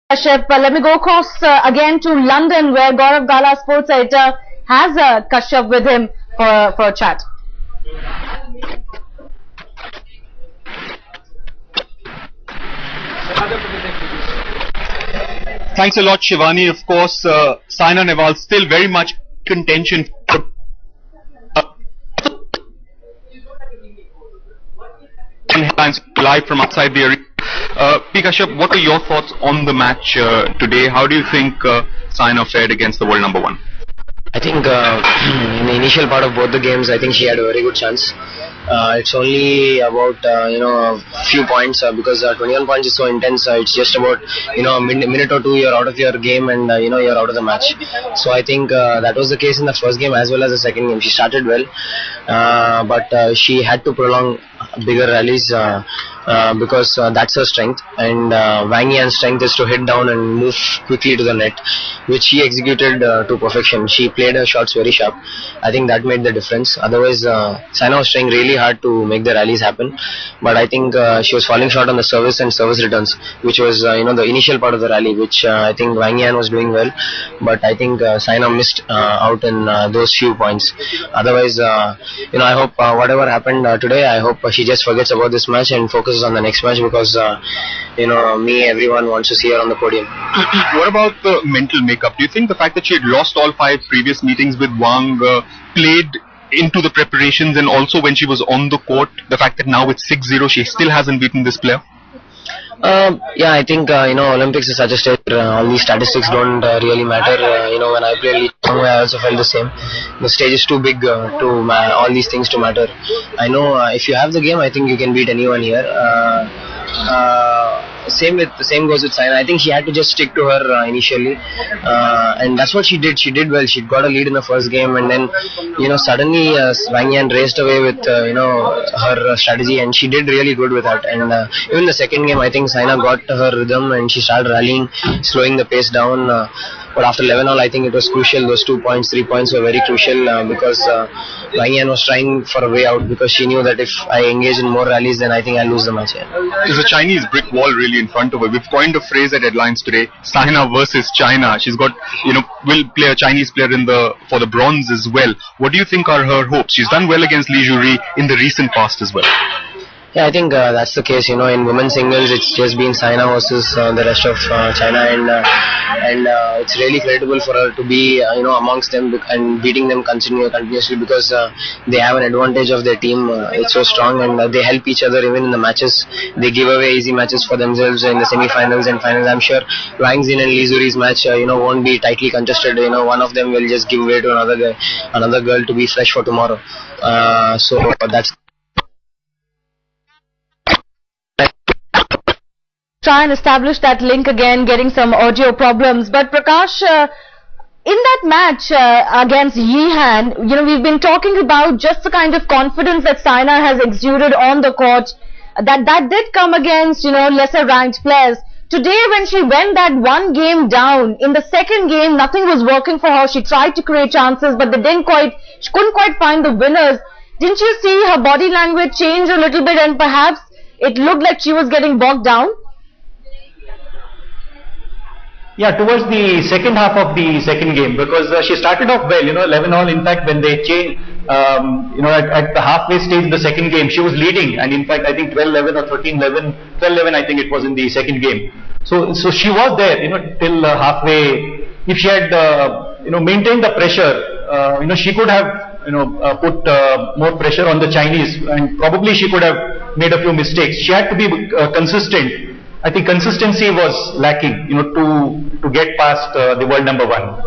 Kashyap, let me go across again to London, where Gaurav Gala, sports editor, has Kashyap with him for a chat. Thanks a lot, Shivani. Of course, Saina Nehwal still very much contention. Live from outside the arena. P. Kashyap, what are your thoughts on the match today? How do you think Saina fared against the world number one? I think in the initial part of both the games, I think she had a very good chance. It's only about a few points because 21 points is so intense. It's just about a minute or two you're out of your game and you're out of the match. So I think that was the case in the first game as well as the second game. She started well, but she had to prolong bigger rallies because that's her strength, and Wang Yan's strength is to hit down and move quickly to the net, which she executed to perfection. She played her shots very sharp. I think that made the difference. Otherwise, Saina was trying really hard to make the rallies happen, but I think she was falling short on the service and service returns, which was the initial part of the rally, which I think Wang Yan was doing well, but I think Saina missed out in those few points. Otherwise, I hope whatever happened today, I hope she just forgets about this match and focuses on the next match, because everyone wants to see her on the podium. What about the mental makeup? Do you think the fact that she had lost all 5 previous meetings with Wang played into the preparations, and also when she was on the court, the fact that now it's 6-0, she still hasn't beaten this player? Yeah, I think Olympics is such a stage where all these statistics don't really matter. When I played Lee Chong Wei, I also felt the same. The stage is too big to all these things to matter. I know if you have the game, I think you can beat anyone here. Same goes with Saina. I think she had to just stick to her initially, and that's what she did. She did well. She got a lead in the first game, and then suddenly Wang Yan raced away with her strategy, and she did really good with that. And even the second game, I think Saina got her rhythm and she started rallying, slowing the pace down. But after 11-all, I think it was crucial. Those 2 points, 3 points were very crucial because Wang Yan was trying for a way out, because she knew that if I engage in more rallies, then I think I'll lose the match. There's a Chinese brick wall really in front of her. We've coined a phrase at Headlines today: Saina versus China. She's got, will play a Chinese player for the bronze as well. What do you think are her hopes? She's done well against Li Juri in the recent past as well. Yeah, I think that's the case. In women's singles, it's just been Saina versus the rest of China, and it's really creditable for her to be amongst them and beating them continuously, because they have an advantage of their team. It's so strong, and they help each other even in the matches. They give away easy matches for themselves in the semi-finals and finals. I'm sure Wang Xin and Li Juri's match won't be tightly contested. One of them will just give way to another girl to be fresh for tomorrow. So that's. Try and establish that link again, getting some audio problems. But Prakash, in that match against Yi Han, we've been talking about just the kind of confidence that Saina has exuded on the court. That did come against lesser ranked players. Today, when she went that one game down, in the second game, nothing was working for her. She tried to create chances, but she couldn't quite find the winners. Didn't you see her body language change a little bit, and perhaps it looked like she was getting bogged down? Yeah, towards the second half of the second game, because she started off well, 11-all. In fact, when they changed, at the halfway stage in the second game, she was leading, and in fact, I think 12-11 or 13-11, 12-11, I think it was in the second game. So she was there, till halfway. If she had, maintained the pressure, she could have, put more pressure on the Chinese, and probably she could have made a few mistakes. She had to be consistent. I think consistency was lacking, to get past the world number one.